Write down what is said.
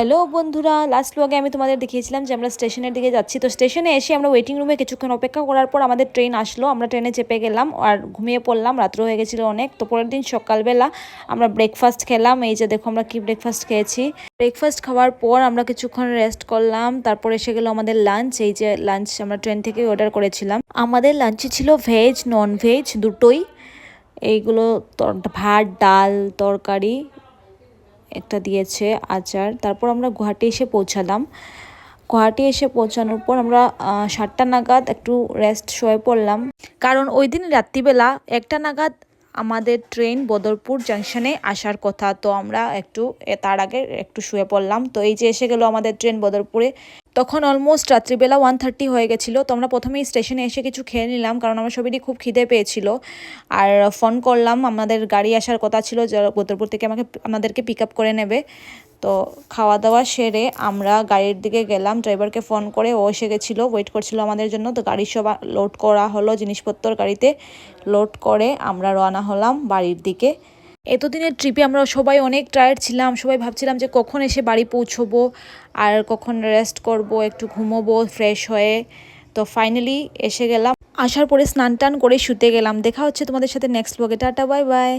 Hello বন্ধুরা, last ব্লগে আমি তোমাদের দেখিয়েছিলাম যে আমরা স্টেশনের দিকে যাচ্ছি। তো স্টেশনে এসে আমরা ওয়েটিং রুমে কিছুক্ষণ অপেক্ষা করার পর আমাদের ট্রেন আসলো। আমরা ট্রেনে চেপে গেলাম আর ঘুমিয়ে পড়লাম, রাত্র হয়ে গেছিলো অনেক। তো পরের দিন সকালবেলা আমরা ব্রেকফাস্ট খেলাম। এই যে দেখো আমরা কি ব্রেকফাস্ট খেয়েছি। ব্রেকফাস্ট খাওয়ার পর আমরা কিছুক্ষণ রেস্ট করলাম, তারপর এসে গেলো আমাদের লাঞ্চ। এই যে লাঞ্চ আমরা ট্রেন থেকে অর্ডার করেছিলাম। আমাদের লাঞ্চে ছিল ভেজ নন ভেজ দুটোই। এইগুলো ভাত, ডাল, তরকারি একটা দিয়েছে, আচার। তারপর আমরা গুয়াহাটি এসে পৌঁছালাম। গুয়াহাটি এসে পৌঁছানোর পর আমরা 7টা নাগাদ একটু রেস্ট শুয়ে পড়লাম, কারণ ওই দিন রাত্রিবেলা 1টা নাগাদ আমাদের ট্রেন বদরপুর জাংশনে আসার কথা। তো আমরা তার আগে একটু শুয়ে পড়লাম। তো এই যে এসে গেল আমাদের ট্রেন বদরপুরে। তখন অলমোস্ট রাত্রিবেলা 1:30 হয়ে গেছিলো। তো আমরা প্রথমেই স্টেশনে এসে কিছু খেয়ে নিলাম, কারণ আমার সবারই খুব খিদে পেয়েছিল। আর ফোন করলাম, আমাদের গাড়ি আসার কথা ছিল যারা বদরপুর থেকে আমাদেরকে পিক আপ করে নেবে। তো খাওয়া দাওয়া সেরে আমরা গাড়ির দিকে গেলাম। ড্রাইভারকে ফোন করে ও এসে গেছিলো, ওয়েট করছিল আমাদের জন্য। তো গাড়ি সব লোড করা হলো, জিনিসপত্র গাড়িতে লোড করে আমরা রওনা হলাম বাড়ির দিকে। এতদিনের ট্রিপে আমরা সবাই অনেক টায়ার্ড ছিলাম। সবাই ভাবছিলাম যে কখন এসে বাড়ি পৌঁছবো আর কখন রেস্ট করব, একটু ঘুমোবো ফ্রেশ হয়ে। তো ফাইনালি এসে গেলাম। আসার পরে স্নান টান করে শুতে গেলাম। দেখা হচ্ছে তোমাদের সাথে নেক্সট ব্লগে। Tata, bye bye.